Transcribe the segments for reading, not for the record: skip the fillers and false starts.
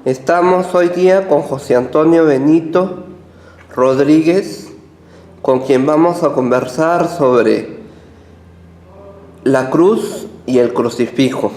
Estamos hoy día con José Antonio Benito Rodríguez, con quien vamos a conversar sobre la cruz y el crucifijo.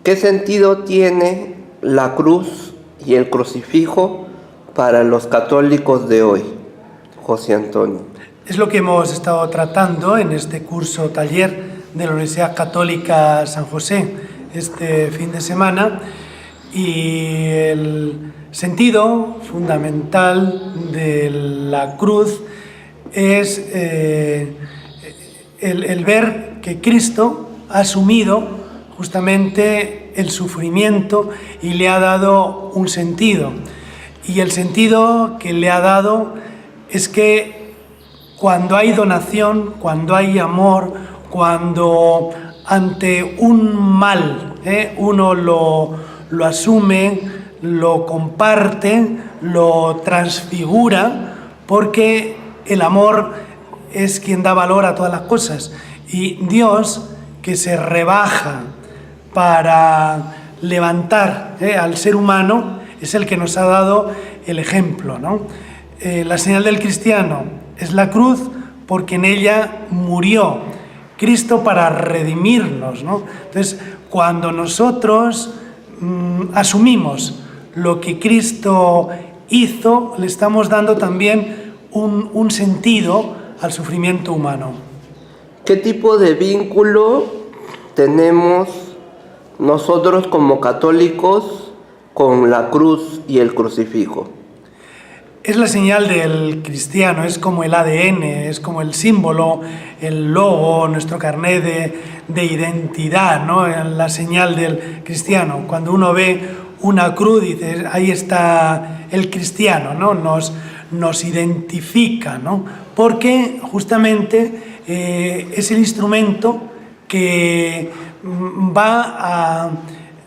¿Qué sentido tiene la cruz y el crucifijo para los católicos de hoy, José Antonio? Es lo que hemos estado tratando en este curso taller de la Universidad Católica San José este fin de semana, y el sentido fundamental de la cruz es el ver que Cristo ha asumido justamente el sufrimiento y le ha dado un sentido. Y el sentido que le ha dado es que cuando hay donación, cuando hay amor, cuando ante un mal uno lo asume, lo comparte, lo transfigura, porque el amor es quien da valor a todas las cosas. Y Dios, que se rebaja para levantar al ser humano, es el que nos ha dado el ejemplo, ¿no? La señal del cristiano es la cruz, porque en ella murió Cristo para redimirnos, ¿no? Entonces, cuando nosotros asumimos lo que Cristo hizo, le estamos dando también un sentido al sufrimiento humano. ¿Qué tipo de vínculo tenemos nosotros como católicos con la cruz y el crucifijo? Es la señal del cristiano, es como el ADN, es como el símbolo, el logo, nuestro carnet de identidad, ¿no? La señal del cristiano. Cuando uno ve una cruz, dice, ahí está el cristiano, ¿no? Nos identifica, ¿no? Porque justamente es el instrumento que va a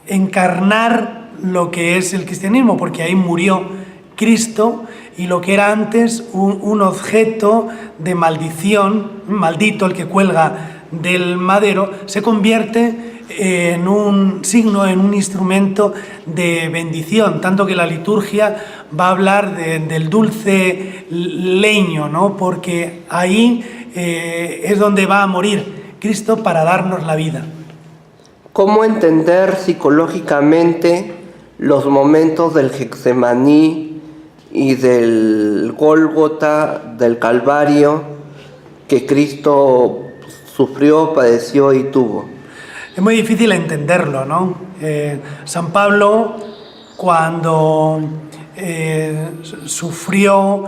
encarnar lo que es el cristianismo, porque ahí murió Cristo, y lo que era antes un objeto de maldición, maldito el que cuelga del madero, se convierte en un signo, en un instrumento de bendición, tanto que la liturgia va a hablar del dulce leño, ¿no? Porque ahí es donde va a morir Cristo para darnos la vida. ¿Cómo entender psicológicamente los momentos del Getsemaní y del Gólgota, del Calvario, que Cristo sufrió, padeció y tuvo? Es muy difícil entenderlo, ¿no? San Pablo, cuando sufrió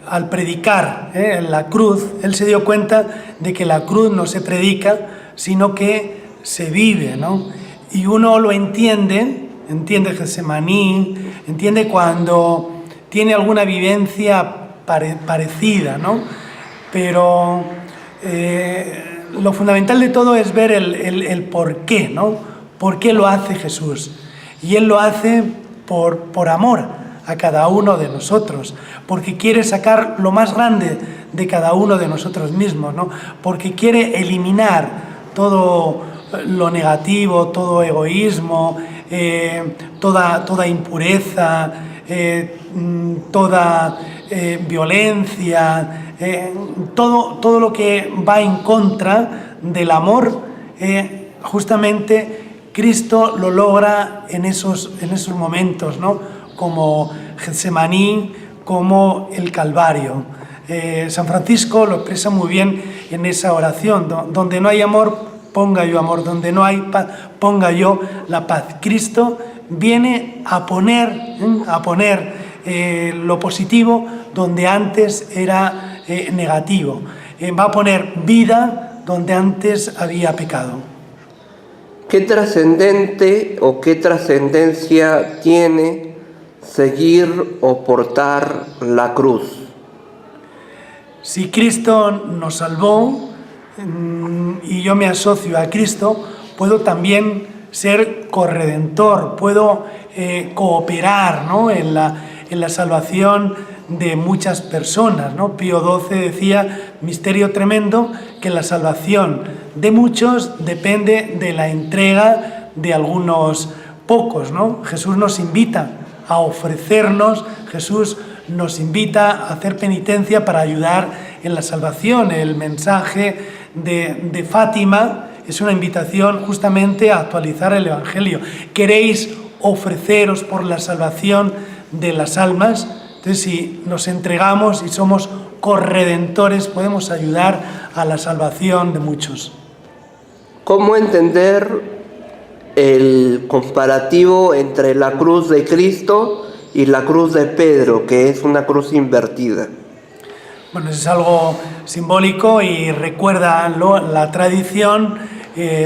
al predicar la cruz, él se dio cuenta de que la cruz no se predica, sino que se vive, ¿no? Y uno lo entiende Getsemaní, entiende cuando tiene alguna vivencia parecida, ¿no? Pero lo fundamental de todo es ver el por qué, ¿no? ¿Por qué lo hace Jesús? Y Él lo hace por amor a cada uno de nosotros, porque quiere sacar lo más grande de cada uno de nosotros mismos, ¿no? Porque quiere eliminar todo lo negativo, todo egoísmo, toda impureza, toda violencia, todo lo que va en contra del amor. Justamente Cristo lo logra en esos momentos, ¿no? Como Getsemaní, como el Calvario. San Francisco lo expresa muy bien en esa oración: donde no hay amor, ponga yo amor; donde no hay paz, ponga yo la paz. Cristo viene a poner lo positivo donde antes era negativo. Va a poner vida donde antes había pecado. ¿Qué trascendente o qué trascendencia tiene seguir o portar la cruz? Si Cristo nos salvó y yo me asocio a Cristo, puedo también ser corredentor, puedo cooperar, ¿no? en la salvación de muchas personas, ¿no? Pío XII decía, misterio tremendo, que la salvación de muchos depende de la entrega de algunos pocos, ¿no? Jesús nos invita a ofrecernos, Jesús nos invita a hacer penitencia para ayudar en la salvación. El mensaje de Fátima es una invitación justamente a actualizar el Evangelio. ¿Queréis ofreceros por la salvación de las almas? Entonces, si nos entregamos y somos corredentores, podemos ayudar a la salvación de muchos. ¿Cómo entender el comparativo entre la cruz de Cristo y la cruz de Pedro, que es una cruz invertida? Bueno, es algo simbólico y recuerda la tradición,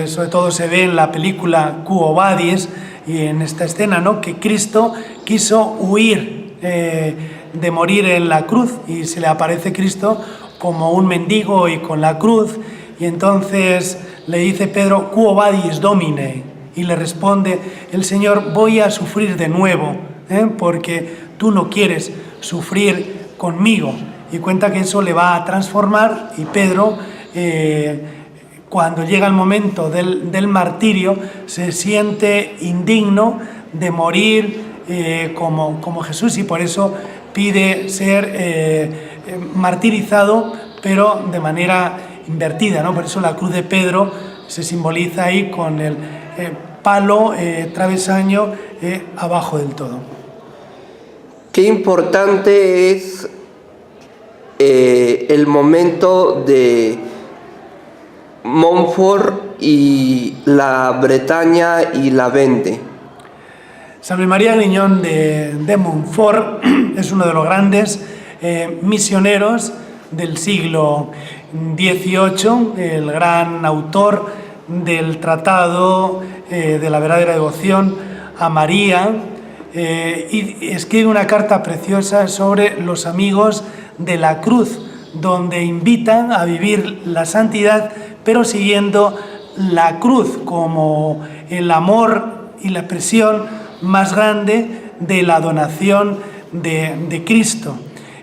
sobre todo se ve en la película Quo Vadis y en esta escena, ¿no?, que Cristo quiso huir de morir en la cruz y se le aparece Cristo como un mendigo y con la cruz, y entonces le dice Pedro: Quo vadis Domine, y le responde el Señor: voy a sufrir de nuevo, porque tú no quieres sufrir conmigo. Y cuenta que eso le va a transformar, y Pedro, cuando llega el momento del martirio, se siente indigno de morir como Jesús, y por eso pide ser martirizado, pero de manera invertida, ¿no? Por eso la cruz de Pedro se simboliza ahí con el palo travesaño abajo del todo. Qué importante es el momento de Montfort y la Bretaña y la Vendée. San Luis María Griñón de Montfort es uno de los grandes misioneros del siglo XVIII, el gran autor del Tratado de la verdadera devoción a María, y escribe una carta preciosa sobre los amigos de la cruz, donde invitan a vivir la santidad, pero siguiendo la cruz como el amor y la expresión más grande de la donación de Cristo.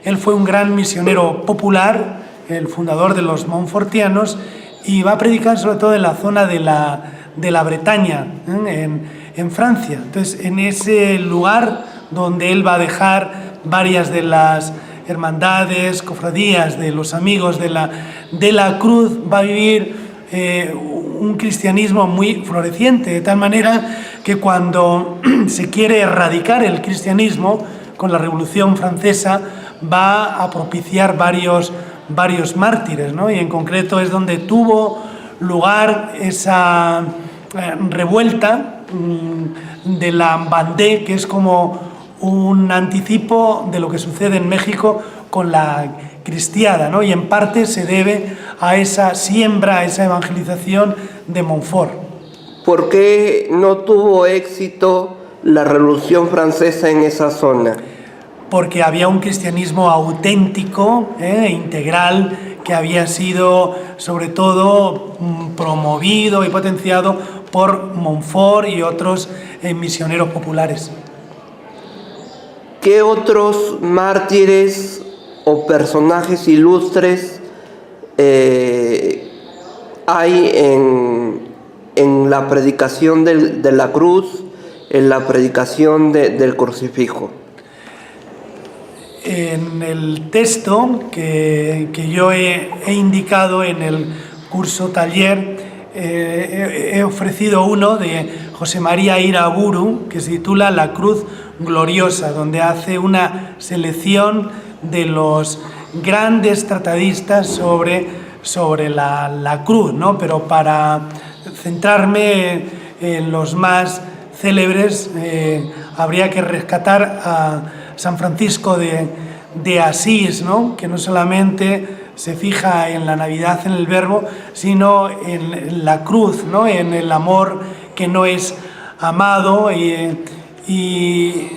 Él fue un gran misionero popular, el fundador de los montfortianos, y va a predicar sobre todo en la zona de la Bretaña, en Francia. Entonces, en ese lugar donde él va a dejar varias de las hermandades, cofradías de los amigos de la cruz, va a vivir un cristianismo muy floreciente, de tal manera que cuando se quiere erradicar el cristianismo con la Revolución Francesa, va a propiciar varios mártires, ¿no? Y en concreto es donde tuvo lugar esa revuelta de la Vendée, que es como un anticipo de lo que sucede en México con la cristiada, ¿no? Y en parte se debe a esa siembra, a esa evangelización de Montfort. ¿Por qué no tuvo éxito la Revolución Francesa en esa zona? Porque había un cristianismo auténtico, integral, que había sido sobre todo promovido y potenciado por Montfort y otros misioneros populares. ¿Qué otros mártires o personajes ilustres hay en la predicación de la cruz, en la predicación del crucifijo? En el texto que yo he indicado en el curso taller, he ofrecido uno de José María Iraburu, que se titula La Cruz Gloriosa, donde hace una selección de los grandes tratadistas sobre la cruz, ¿no? Pero para centrarme en los más célebres, habría que rescatar a San Francisco de Asís, ¿no? Que no solamente se fija en la Navidad, en el Verbo, sino en la cruz, ¿no? En el amor que no es amado, y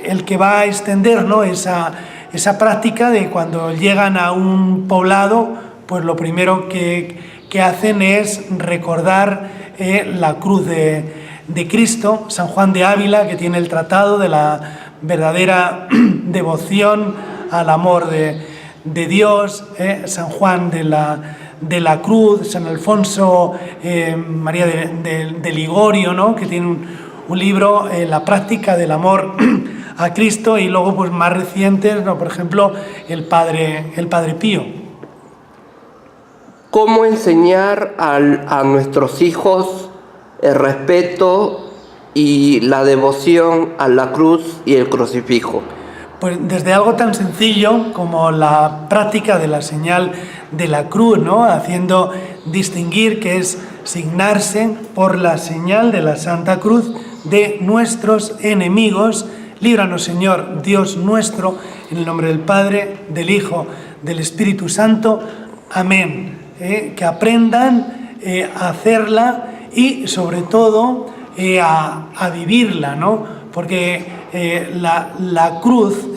el que va a extender, ¿no? esa práctica de cuando llegan a un poblado, pues lo primero que hacen es recordar la cruz de Cristo. San Juan de Ávila, que tiene el tratado de la verdadera devoción al amor de Dios, San Juan de la Cruz, San Alfonso María de Ligorio, ¿no? Que tiene un libro, La práctica del amor a Cristo, y luego pues más recientes, ¿no? Por ejemplo, el Padre Pío. ¿Cómo enseñar a nuestros hijos el respeto y la devoción a la cruz y el crucifijo? Pues desde algo tan sencillo como la práctica de la señal de la cruz, ¿no? Haciendo distinguir que es signarse por la señal de la Santa Cruz de nuestros enemigos. Líbranos, Señor, Dios nuestro, en el nombre del Padre, del Hijo, del Espíritu Santo. Amén. Que aprendan a hacerla y sobre todo a vivirla, ¿no? Porque la cruz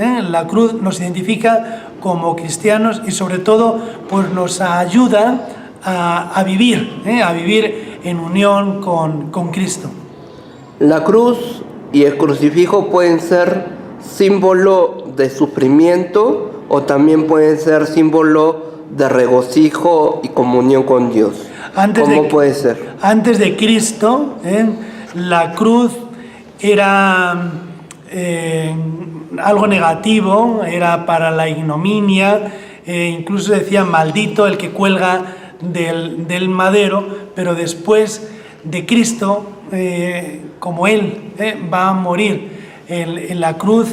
nos identifica como cristianos y sobre todo pues nos ayuda a vivir en unión con Cristo. La cruz y el crucifijo pueden ser símbolo de sufrimiento o también pueden ser símbolo de regocijo y comunión con Dios. ¿Cómo puede ser? Antes de Cristo, la cruz era algo negativo, era para la ignominia, incluso decían maldito el que cuelga del madero, pero después de Cristo, como Él va a morir en la cruz,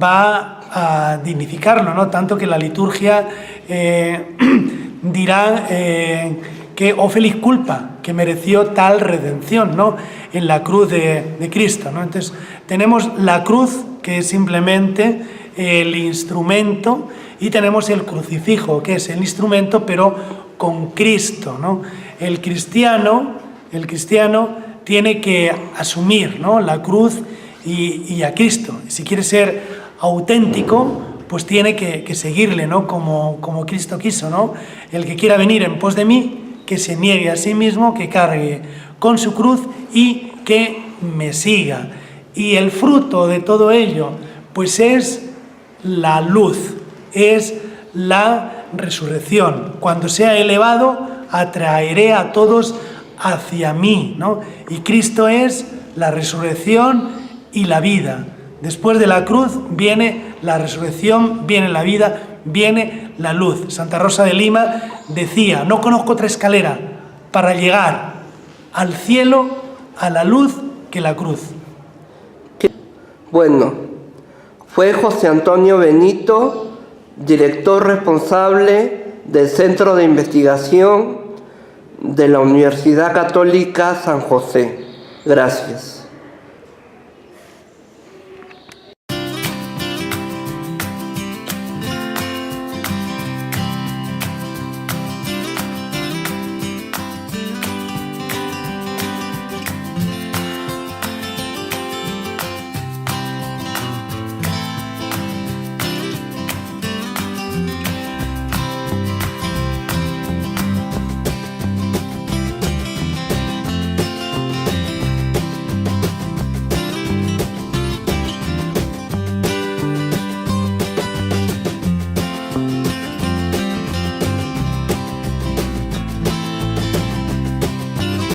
va a dignificarlo, ¿no? Tanto que la liturgia dirá que, oh feliz culpa, que mereció tal redención, ¿no? En la cruz de Cristo, ¿no? Entonces, tenemos la cruz, que es simplemente el instrumento, y tenemos el crucifijo, que es el instrumento, pero con Cristo, ¿no? El cristiano tiene que asumir, ¿no? La cruz y a Cristo. Si quiere ser auténtico, pues tiene que seguirle, ¿no? Como Cristo quiso, ¿no? El que quiera venir en pos de mí, que se niegue a sí mismo, que cargue con su cruz y que me siga. Y el fruto de todo ello, pues es la luz, es la resurrección. Cuando sea elevado, atraeré a todos hacia mí, ¿no? Y Cristo es la resurrección y la vida. Después de la cruz viene la resurrección, viene la vida, viene la luz. Santa Rosa de Lima decía: no conozco otra escalera para llegar al cielo, a la luz, que la cruz. Bueno, fue José Antonio Benito, director responsable del Centro de Investigación de la Universidad Católica San José. Gracias.